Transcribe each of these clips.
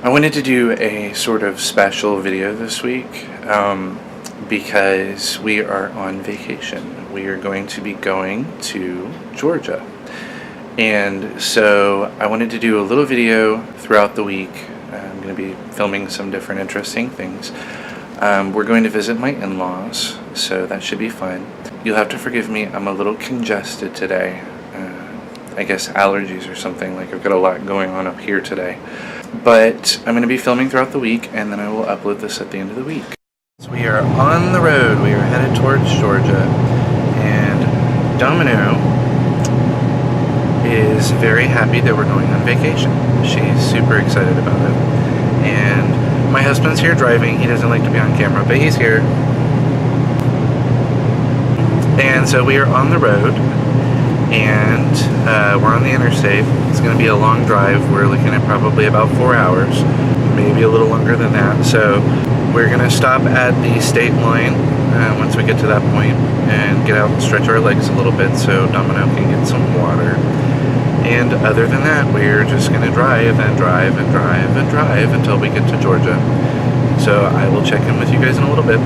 I wanted to do a sort of special video this week because we are on vacation. We are going to be going to Georgia. And so I wanted to do a little video throughout the week. I'm going to be filming some different interesting things. We're going to visit my in-laws, so that should be fun. You'll have to forgive me, I'm a little congested today. I guess allergies or something, like I've got a lot going on up here today. But I'm going to be filming throughout the week, and then I will upload this at the end of the week. So we are on the road. We are headed towards Georgia, and Domino is very happy that we're going on vacation. She's super excited about it. And my husband's here driving. He doesn't like to be on camera, but he's here. And so we are on the road, and we're on the interstate. It's going to be a long drive. We're looking at probably about 4 hours, maybe a little longer than that. So we're going to stop at the state line once we get to that point and get out and stretch our legs a little bit so Domino can get some water. And other than that, we're just going to drive and drive and drive and drive until we get to Georgia. So I will check in with you guys in a little bit.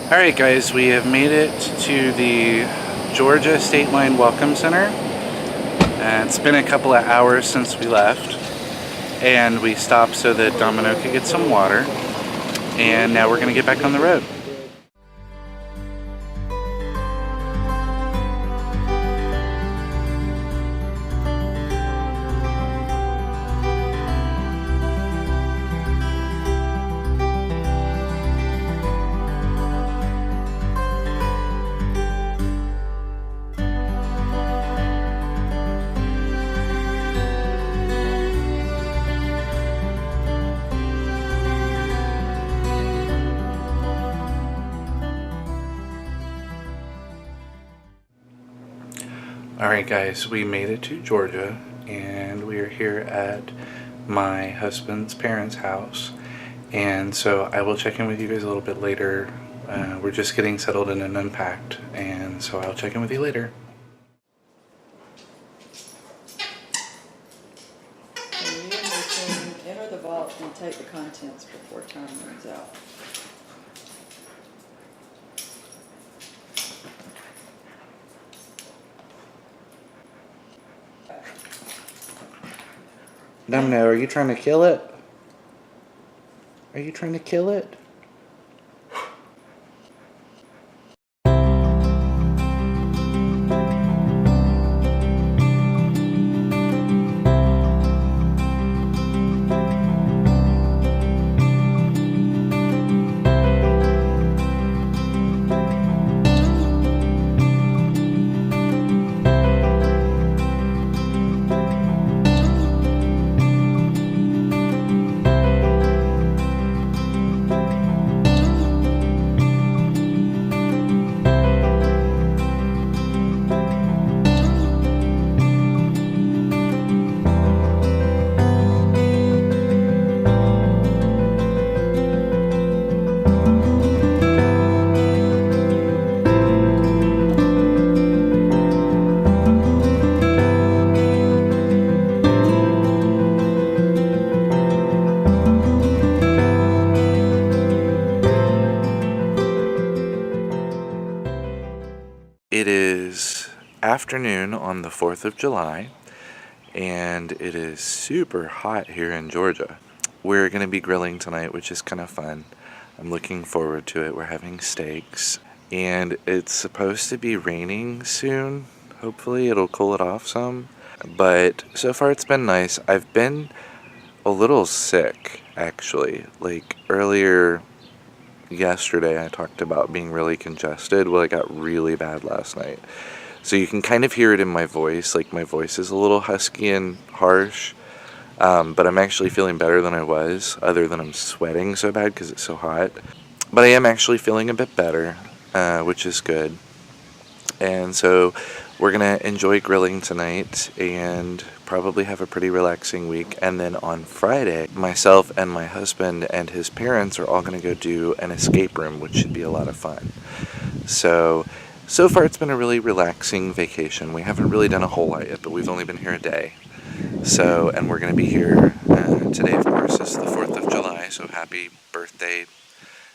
Alright guys, we have made it to the Georgia State Line Welcome Center. It's been a couple of hours since we left, and we stopped so that Domino could get some water, and now we're going to get back on the road. Alright guys, we made it to Georgia, and we are here at my husband's parents' house, and so I will check in with you guys a little bit later. We're just getting settled in and unpacked, and so I'll check in with you later. Enter the vault and take the contents before time runs out. Domino, are you trying to kill it? Are you trying to kill it? It is afternoon on the 4th of July, and it is super hot here in Georgia. we're going to be grilling tonight, which is kind of fun. I'm looking forward to it. We're having steaks, and it's supposed to be raining soon. Hopefully it'll cool it off some, but so far it's been nice. I've been a little sick, actually. Like, earlier yesterday I talked about being really congested. Well, I got really bad last night. So you can kind of hear it in my voice. Like, my voice is a little husky and harsh. But I'm actually feeling better than I was, other than I'm sweating so bad because it's so hot. But I am actually feeling a bit better, which is good. And so we're going to enjoy grilling tonight and probably have a pretty relaxing week. And then on Friday, myself and my husband and his parents are all going to go do an escape room, which should be a lot of fun. So far it's been a really relaxing vacation. We haven't really done a whole lot yet, but we've only been here a day. So, and we're going to be here today, of course, is the 4th of July, so happy birthday,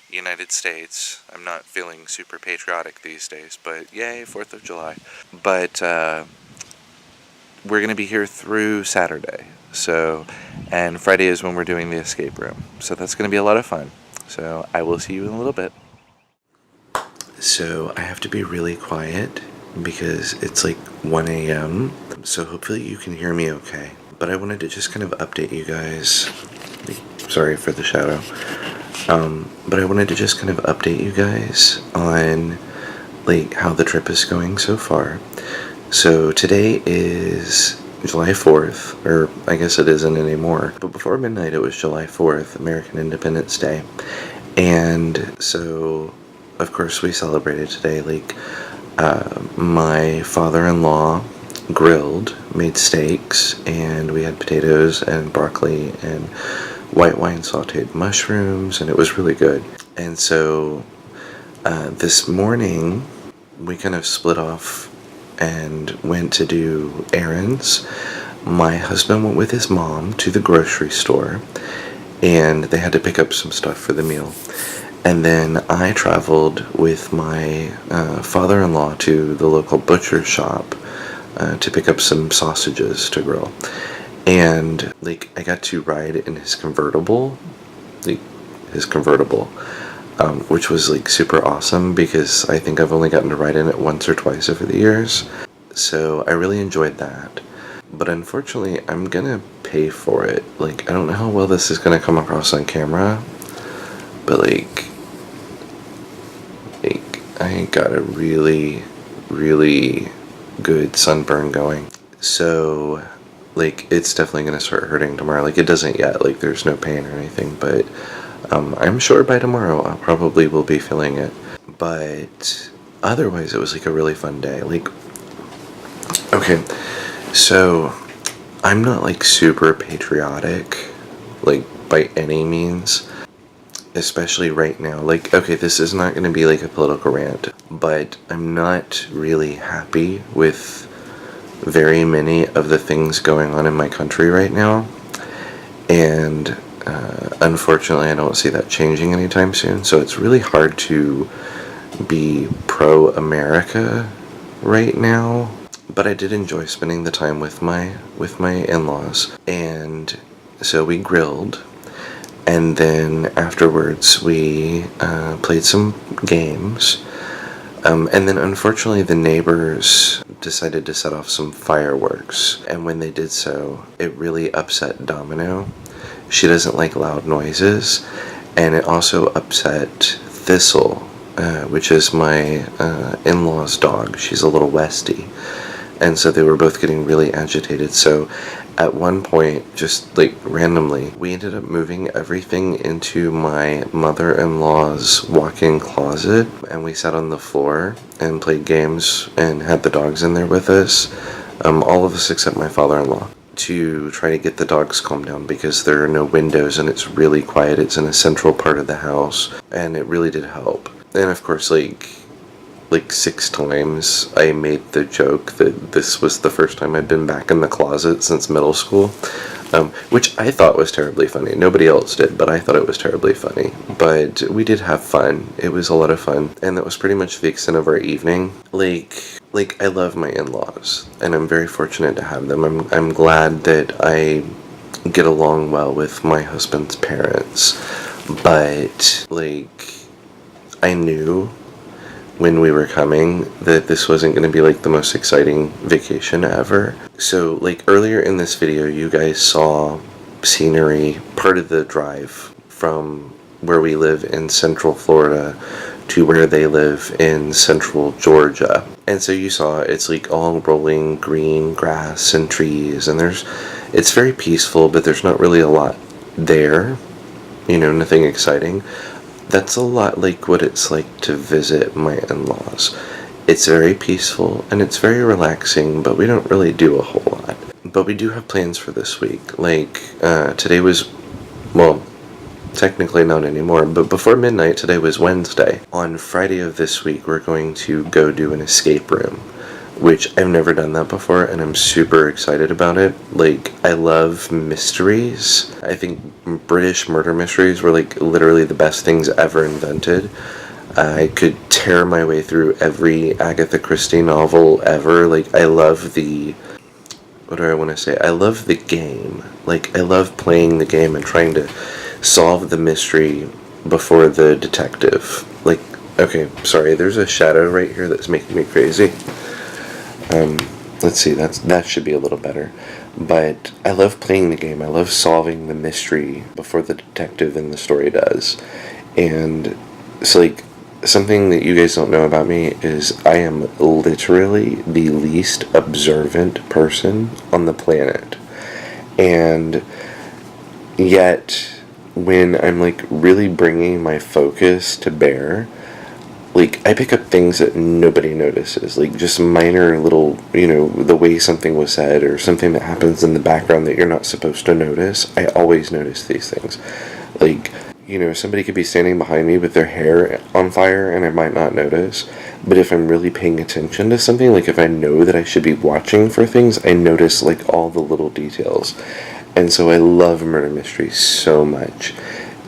United States. I'm not feeling super patriotic these days, but yay, 4th of July. But we're going to be here through Saturday, so, and Friday is when we're doing the escape room. So that's going to be a lot of fun. So I will see you in a little bit. So I have to be really quiet because it's like 1 a.m. So hopefully you can hear me okay. But I wanted to just kind of update you guys. Sorry for the shadow. But I wanted to just kind of update you guys on like how the trip is going so far. So today is July 4th, or I guess it isn't anymore. But before midnight it was July 4th, American Independence Day. And so, of course, we celebrated today. Like, my father-in-law grilled, made steaks, and we had potatoes and broccoli and white wine sauteed mushrooms, and it was really good. And so this morning we kind of split off and went to do errands. My husband went with his mom to the grocery store, and they had to pick up some stuff for the meal. And then I traveled with my father-in-law to the local butcher shop to pick up some sausages to grill. And like, I got to ride in his convertible, which was like super awesome because I think I've only gotten to ride in it once or twice over the years. So I really enjoyed that. But unfortunately, I'm gonna pay for it. Like, I don't know how well this is gonna come across on camera, but like I got a really, really good sunburn going. So, like, it's definitely going to start hurting tomorrow. Like, it doesn't yet. Like, there's no pain or anything. But I'm sure by tomorrow I probably will be feeling it. But otherwise, it was, like, a really fun day. Like, okay, so I'm not, like, super patriotic, like, by any means. Especially right now. Like, okay, this is not going to be like a political rant, but I'm not really happy with very many of the things going on in my country right now. And unfortunately, I don't see that changing anytime soon. So it's really hard to be pro-America right now. But I did enjoy spending the time with my in-laws. And so we grilled. And then afterwards we played some games. And then unfortunately the neighbors decided to set off some fireworks. And when they did so, it really upset Domino. She doesn't like loud noises. And it also upset Thistle, which is my in-law's dog. She's a little Westie. And so they were both getting really agitated. So at one point, just like randomly, we ended up moving everything into my mother-in-law's walk-in closet, and we sat on the floor and played games and had the dogs in there with us, all of us except my father-in-law, to try to get the dogs calmed down because there are no windows and it's really quiet. It's in a central part of the house, and it really did help. And of course, like 6 times I made the joke that this was the first time I'd been back in the closet since middle school, which I thought was terribly funny. Nobody else did, but I thought it was terribly funny. But we did have fun. It was a lot of fun, and that was pretty much the extent of our evening. Like I love my in-laws, and I'm very fortunate to have them. I'm glad that I get along well with my husband's parents, but, like, I knew when we were coming that this wasn't going to be, like, the most exciting vacation ever. So, like, earlier in this video, you guys saw scenery, part of the drive from where we live in Central Florida to where they live in Central Georgia. And so you saw it's like all rolling green grass and trees, and it's very peaceful, but there's not really a lot there, nothing exciting. That's a lot like what it's like to visit my in-laws. It's very peaceful and it's very relaxing, but we don't really do a whole lot. But we do have plans for this week. Like, today was, well, technically not anymore, but before midnight today was Wednesday. On Friday of this week, we're going to go do an escape room, which I've never done that before, and I'm super excited about it. Like, I love mysteries. I think British murder mysteries were, like, literally the best things ever invented. I could tear my way through every Agatha Christie novel ever. Like, I love what do I want to say? I love the game. Like, I love playing the game and trying to solve the mystery before the detective. Like, okay, sorry, there's a shadow right here that's making me crazy. Let's see, that should be a little better. But I love playing the game. I love solving the mystery before the detective in the story does. And it's like, something that you guys don't know about me is I am literally the least observant person on the planet. And yet, when I'm, like, really bringing my focus to bear, like, I pick up things that nobody notices, like, just minor little, the way something was said, or something that happens in the background that you're not supposed to notice. I always notice these things. Like, somebody could be standing behind me with their hair on fire, and I might not notice, but if I'm really paying attention to something, like, if I know that I should be watching for things, I notice, like, all the little details. And so I love murder mysteries so much.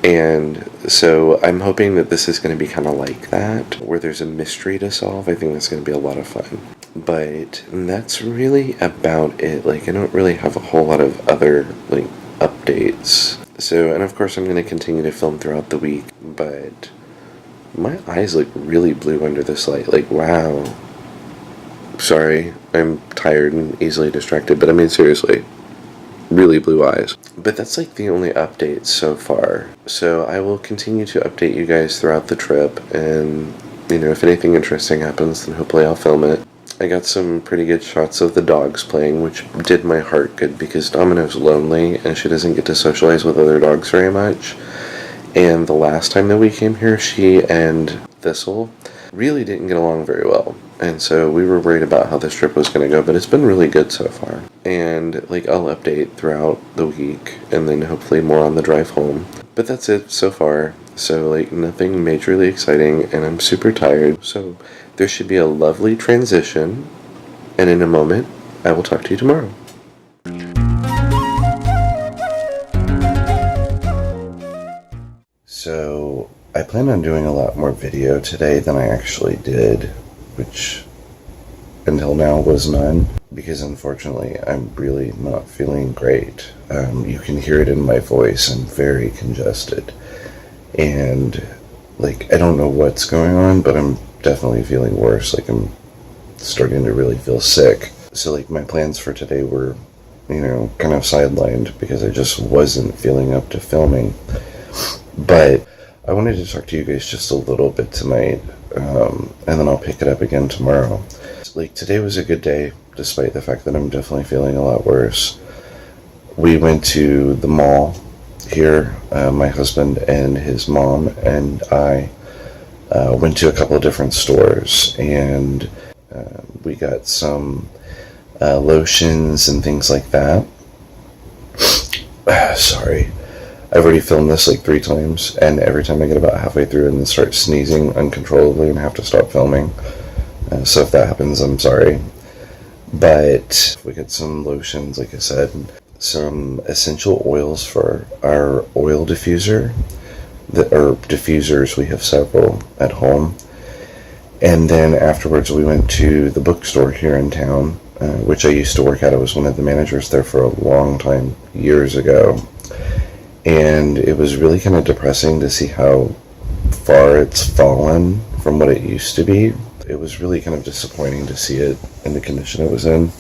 And so I'm hoping that this is going to be kind of like that, where there's a mystery to solve. I think that's going to be a lot of fun. But that's really about it. Like, I don't really have a whole lot of other, like, updates. So, and of course I'm going to continue to film throughout the week, but my eyes look really blue under this light. Like, wow. Sorry, I'm tired and easily distracted, but I mean, seriously. Really blue eyes. But that's, like, the only updates so far. So I will continue to update you guys throughout the trip, and, if anything interesting happens, then hopefully I'll film it. I got some pretty good shots of the dogs playing, which did my heart good, because Domino's lonely, and she doesn't get to socialize with other dogs very much. And the last time that we came here, she and Thistle really didn't get along very well. And so we were worried about how this trip was going to go, but it's been really good so far. And, like, I'll update throughout the week, and then hopefully more on the drive home. But that's it so far. So, like, nothing majorly exciting, and I'm super tired. So there should be a lovely transition, and in a moment, I will talk to you tomorrow. So I plan on doing a lot more video today than I actually did, which until now was none, because unfortunately I'm really not feeling great. You can hear it in my voice. I'm very congested, and, like, I don't know what's going on, but I'm definitely feeling worse. Like, I'm starting to really feel sick. So, like, my plans for today were, kind of sidelined because I just wasn't feeling up to filming. But I wanted to talk to you guys just a little bit tonight, and then I'll pick it up again tomorrow. Like, today was a good day, despite the fact that I'm definitely feeling a lot worse. We went to the mall here. My husband and his mom and I went to a couple of different stores, and we got some lotions and things like that. Sorry. I've already filmed this like 3 times, and every time I get about halfway through and then start sneezing uncontrollably and have to stop filming. So if that happens, I'm sorry. But we got some lotions, like I said, some essential oils for our oil diffuser. Diffusers, we have several at home. And then afterwards we went to the bookstore here in town, which I used to work at. I was one of the managers there for a long time, years ago. And it was really kind of depressing to see how far it's fallen from what it used to be. It was really kind of disappointing to see it in the condition it was in.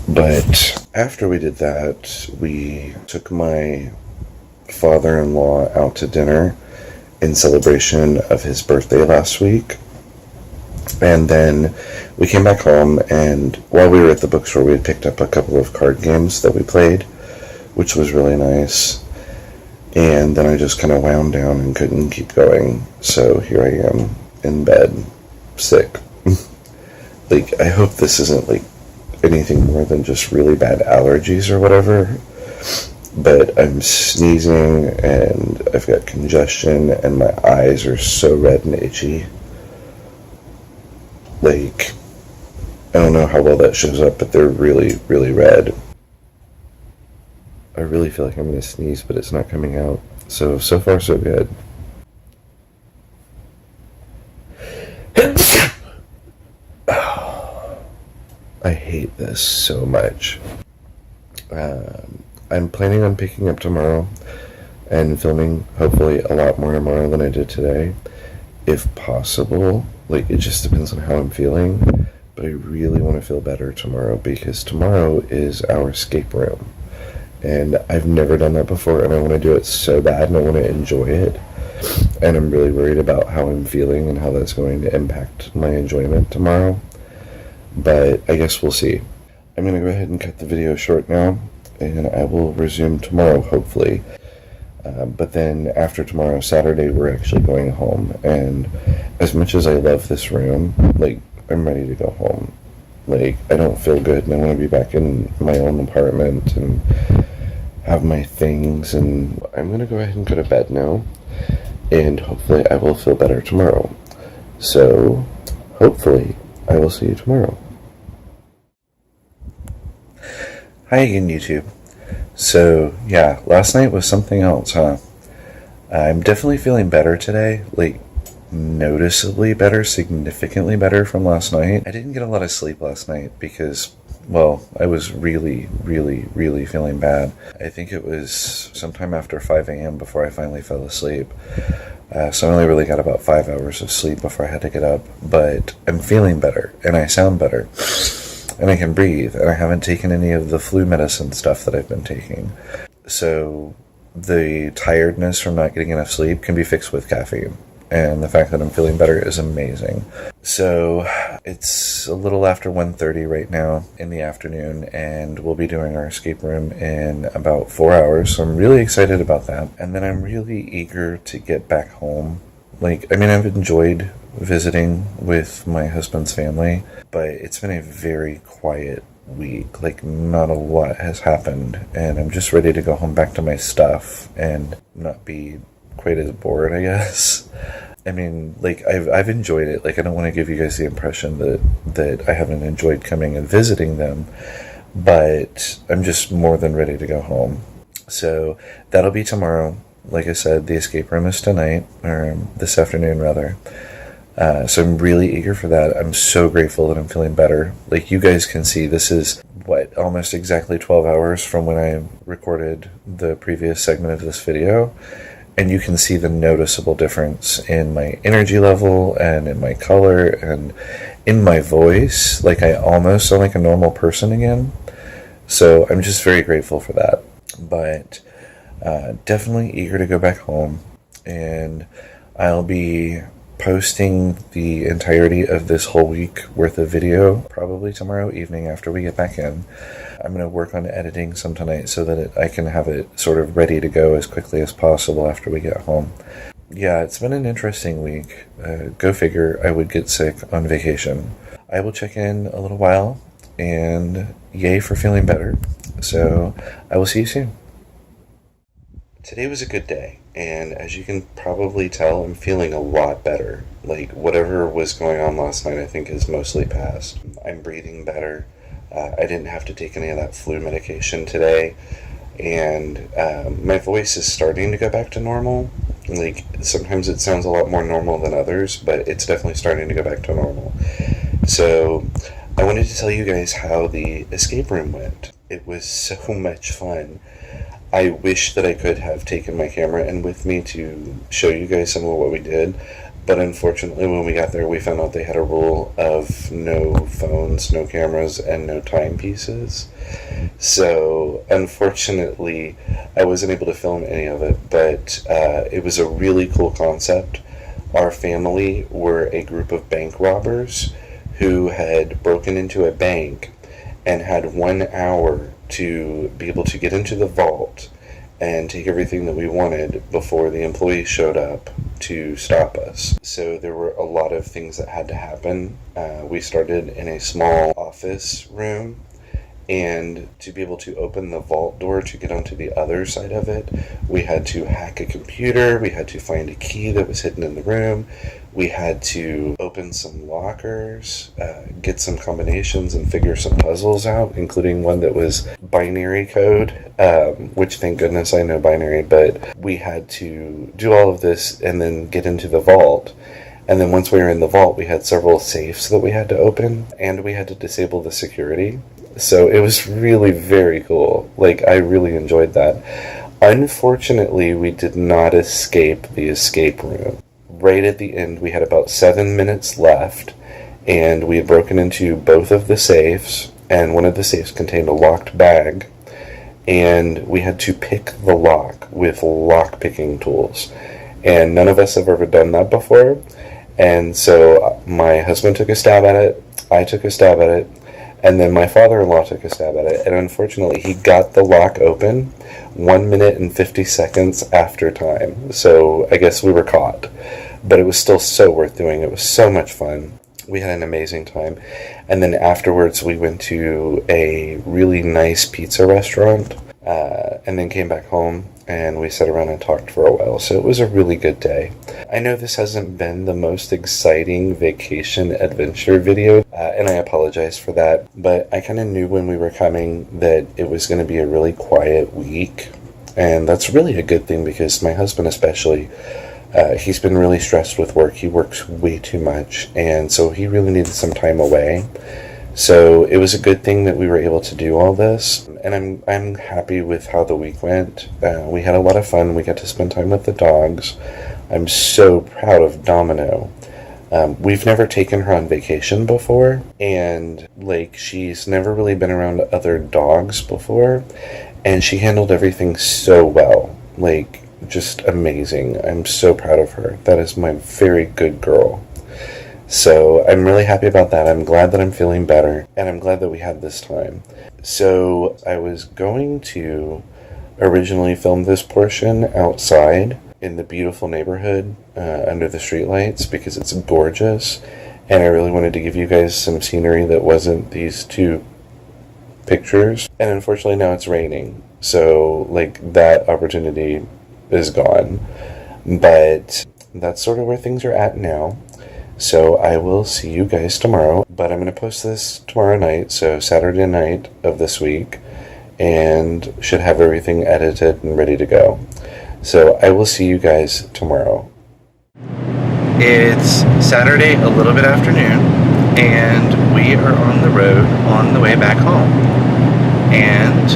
But after we did that, we took my father-in-law out to dinner in celebration of his birthday last week. And then we came back home, and while we were at the bookstore, we had picked up a couple of card games that we played, which was really nice. And then I just kind of wound down and couldn't keep going. So here I am in bed, sick. Like, I hope this isn't like anything more than just really bad allergies or whatever. But I'm sneezing and I've got congestion and my eyes are so red and itchy. Like, I don't know how well that shows up, but they're really, really red. I really feel like I'm going to sneeze, but it's not coming out. So far, so good. I hate this so much. I'm planning on picking up tomorrow and filming, hopefully, a lot more tomorrow than I did today. If possible. Like, it just depends on how I'm feeling. But I really want to feel better tomorrow, because tomorrow is our escape room. And I've never done that before, and I want to do it so bad, and I want to enjoy it. And I'm really worried about how I'm feeling and how that's going to impact my enjoyment tomorrow. But I guess we'll see. I'm going to go ahead and cut the video short now, and I will resume tomorrow, hopefully. But then after tomorrow, Saturday, we're actually going home. And as much as I love this room, like, I'm ready to go home. Like, I don't feel good, and I want to be back in my own apartment and have my things, and I'm going to go ahead and go to bed now, and hopefully I will feel better tomorrow. So, hopefully, I will see you tomorrow. Hi again, YouTube. So, yeah, last night was something else, huh? I'm definitely feeling better today, like, noticeably better, significantly better from last night. I didn't get a lot of sleep last night because, well, I was really, really, really feeling bad. I think it was sometime after 5 a.m. before I finally fell asleep. So I only really got about 5 hours of sleep before I had to get up. But I'm feeling better, and I sound better, and I can breathe, and I haven't taken any of the flu medicine stuff that I've been taking. So the tiredness from not getting enough sleep can be fixed with caffeine. And the fact that I'm feeling better is amazing. So it's a little after 1:30 right now in the afternoon, and we'll be doing our escape room in about 4 hours. So I'm really excited about that. And then I'm really eager to get back home. Like, I mean, I've enjoyed visiting with my husband's family, but it's been a very quiet week. Like, not a lot has happened, and I'm just ready to go home back to my stuff and not be quite as bored, I guess. I mean, like, I've enjoyed it. Like, I don't want to give you guys the impression that I haven't enjoyed coming and visiting them, but I'm just more than ready to go home. So that'll be tomorrow. Like I said, the escape room is tonight, or this afternoon rather. So I'm really eager for that. I'm so grateful that I'm feeling better. Like, you guys can see, this is almost exactly 12 hours from when I recorded the previous segment of this video. And you can see the noticeable difference in my energy level and in my color and in my voice. Like, I almost sound like a normal person again. So I'm just very grateful for that. But definitely eager to go back home. And I'll be posting the entirety of this whole week worth of video probably tomorrow evening after we get back in. I'm going to work on editing some tonight so that I can have it sort of ready to go as quickly as possible after we get home. Yeah, it's been an interesting week. Go figure, I would get sick on vacation. I will check in a little while, and yay for feeling better. So I will see you soon. Today was a good day, and as you can probably tell, I'm feeling a lot better. Like, whatever was going on last night, I think is mostly past. I'm breathing better. I didn't have to take any of that flu medication today, and my voice is starting to go back to normal. Like, sometimes it sounds a lot more normal than others, but it's definitely starting to go back to normal. So I wanted to tell you guys how the escape room went. It was so much fun. I wish that I could have taken my camera in with me to show you guys some of what we did, but unfortunately when we got there we found out they had a rule of no phones, no cameras, and no timepieces. So unfortunately I wasn't able to film any of it, but it was a really cool concept. Our family were a group of bank robbers who had broken into a bank and had 1 hour to be able to get into the vault and take everything that we wanted before the employees showed up to stop us. So there were a lot of things that had to happen. We started in a small office room, and to be able to open the vault door to get onto the other side of it, we had to hack a computer, we had to find a key that was hidden in the room, we had to open some lockers, get some combinations and figure some puzzles out, including one that was binary code, which thank goodness I know binary, but we had to do all of this and then get into the vault. And then once we were in the vault, we had several safes that we had to open, and we had to disable the security. So it was really very cool. Like, I really enjoyed that. Unfortunately, we did not escape the escape room. Right at the end, we had about 7 minutes left, and we had broken into both of the safes, and one of the safes contained a locked bag, and we had to pick the lock with lock-picking tools. And none of us have ever done that before, and so my husband took a stab at it, I took a stab at it, and then my father-in-law took a stab at it, and unfortunately he got the lock open 1 minute and 50 seconds after time. So I guess we were caught. But it was still so worth doing. It was so much fun. We had an amazing time. And then afterwards we went to a really nice pizza restaurant, and then came back home, and we sat around and talked for a while. So it was a really good day. I know this hasn't been the most exciting vacation adventure video, and I apologize for that, but I kind of knew when we were coming that it was going to be a really quiet week, and that's really a good thing because my husband especially, he's been really stressed with work. He works way too much, and so he really needed some time away. So it was a good thing that we were able to do all this, and I'm happy with how the week went. We had a lot of fun. We got to spend time with the dogs. I'm so proud of Domino. We've never taken her on vacation before, and like she's never really been around other dogs before, and she handled everything so well. Like, just amazing. I'm so proud of her. That is my very good girl. So I'm really happy about that. I'm glad that I'm feeling better, and I'm glad that we had this time. So I was going to originally film this portion outside in the beautiful neighborhood under the streetlights because it's gorgeous, and I really wanted to give you guys some scenery that wasn't these two pictures. And unfortunately now it's raining, so like that opportunity is gone. But that's sort of where things are at now. So I will see you guys tomorrow, but I'm going to post this tomorrow night, so Saturday night of this week, and should have everything edited and ready to go. So I will see you guys tomorrow. It's Saturday, a little bit afternoon, and we are on the road on the way back home. And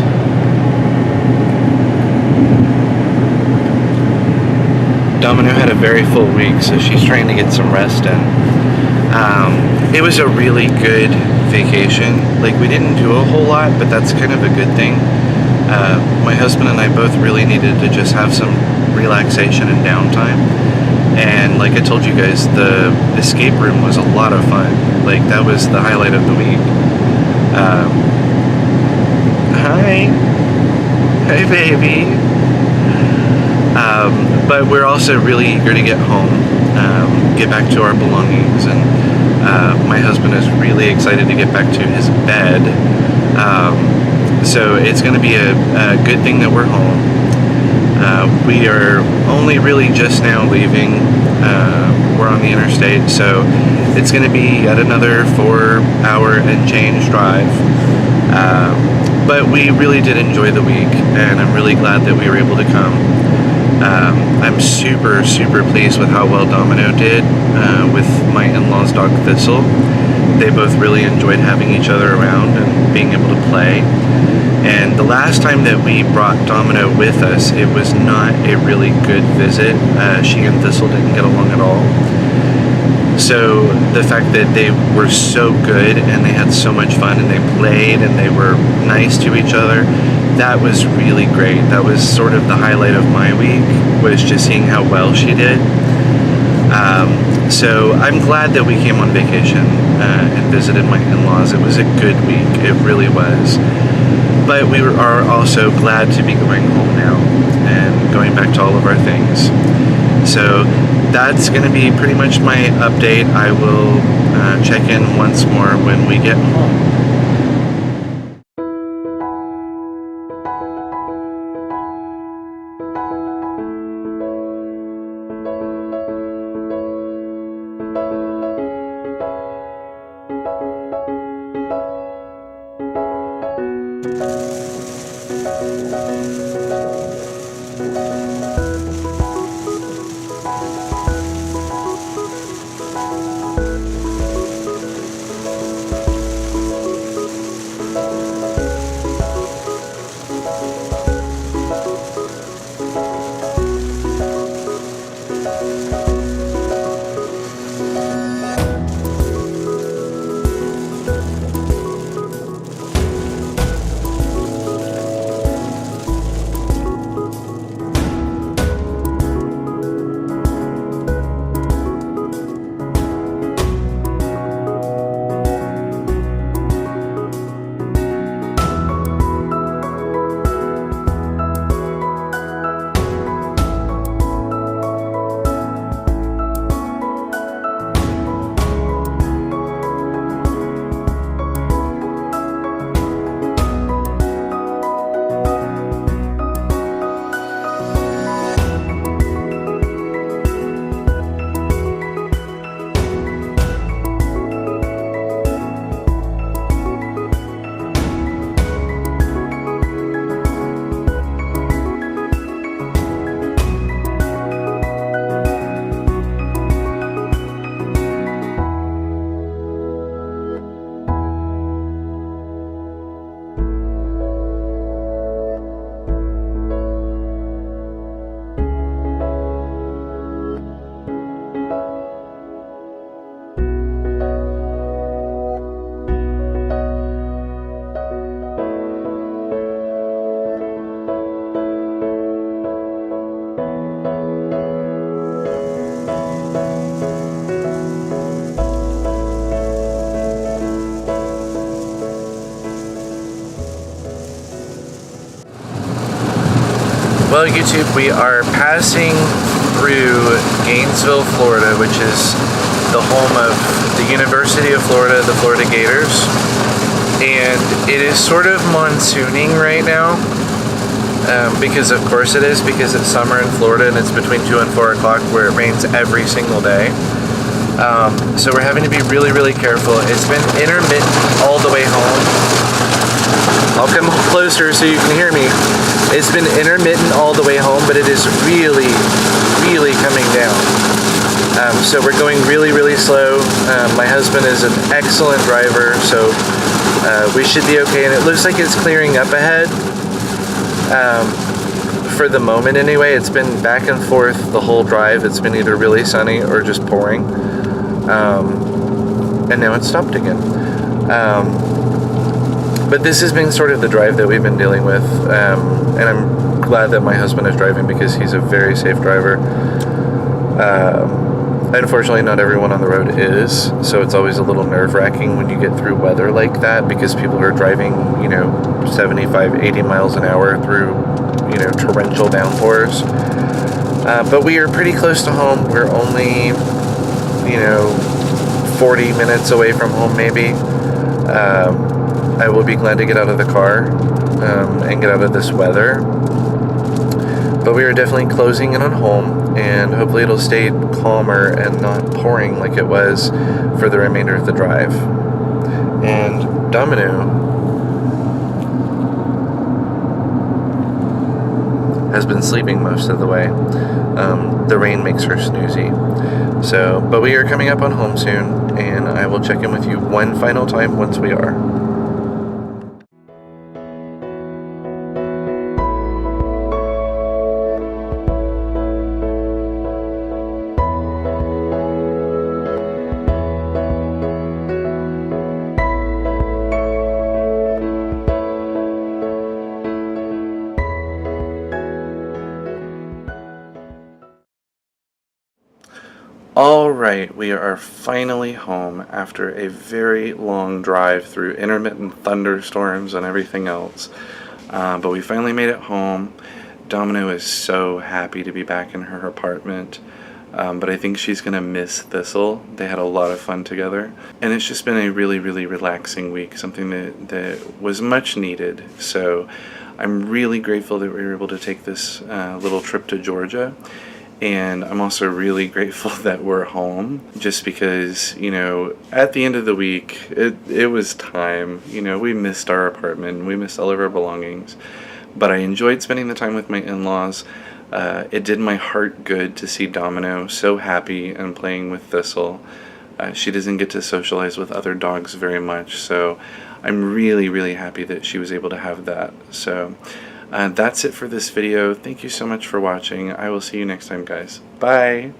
Domino had a very full week, so she's trying to get some rest in. It was a really good vacation. Like, we didn't do a whole lot, but that's kind of a good thing. My husband and I both really needed to just have some relaxation and downtime. And like I told you guys, the escape room was a lot of fun. Like, that was the highlight of the week. Hi. Hi, baby. But we're also really eager to get home, get back to our belongings, and my husband is really excited to get back to his bed. So it's going to be a good thing that we're home. We are only really just now leaving. We're on the interstate, so it's going to be yet another 4-hour and change drive. But we really did enjoy the week, and I'm really glad that we were able to come. I'm super, super pleased with how well Domino did with my in-laws' dog Thistle. they both really enjoyed having each other around and being able to play. And the last time that we brought Domino with us, it was not a really good visit. She and Thistle didn't get along at all. So the fact that they were so good and they had so much fun and they played and they were nice to each other, that was really great. That was sort of the highlight of my week, was just seeing how well she did. So I'm glad that we came on vacation and visited my in-laws. It was a good week. It really was. But we are also glad to be going home now and going back to all of our things. So that's going to be pretty much my update. I will check in once more when we get home. Well, YouTube, we are passing through Gainesville, Florida, which is the home of the University of Florida, the Florida Gators. And it is sort of monsooning right now, because of course it is, because it's summer in Florida and it's between 2 and 4 o'clock where it rains every single day. So we're having to be really, really careful. It's been intermittent all the way home. I'll come closer so you can hear me. It's been intermittent all the way home, but it is really, really coming down. So we're going really, really slow. My husband is an excellent driver, so we should be okay. And it looks like it's clearing up ahead. For the moment anyway, it's been back and forth the whole drive. It's been either really sunny or just pouring. And now it's stopped again. But this has been sort of the drive that we've been dealing with, and I'm glad that my husband is driving because he's a very safe driver. Unfortunately, not everyone on the road is, so it's always a little nerve-wracking when you get through weather like that because people are driving, 75, 80 miles an hour through, torrential downpours. But we are pretty close to home. We're only, 40 minutes away from home, maybe. I will be glad to get out of the car and get out of this weather. But we are definitely closing in on home, and hopefully it'll stay calmer and not pouring like it was for the remainder of the drive. And Domino has been sleeping most of the way. The rain makes her snoozy. So, but we are coming up on home soon, and I will check in with you one final time once we are. Alright, we are finally home after a very long drive through intermittent thunderstorms and everything else. But we finally made it home. Domino is so happy to be back in her apartment. But I think she's going to miss Thistle. They had a lot of fun together. And it's just been a really, really relaxing week, something that was much needed. So I'm really grateful that we were able to take this little trip to Georgia. And I'm also really grateful that we're home, just because, you know, at the end of the week, it was time. You know, we missed our apartment, we missed all of our belongings, but I enjoyed spending the time with my in-laws. It did my heart good to see Domino so happy and playing with Thistle. She doesn't get to socialize with other dogs very much, so I'm really, really happy that she was able to have that. So that's it for this video. Thank you so much for watching. I will see you next time, guys. Bye!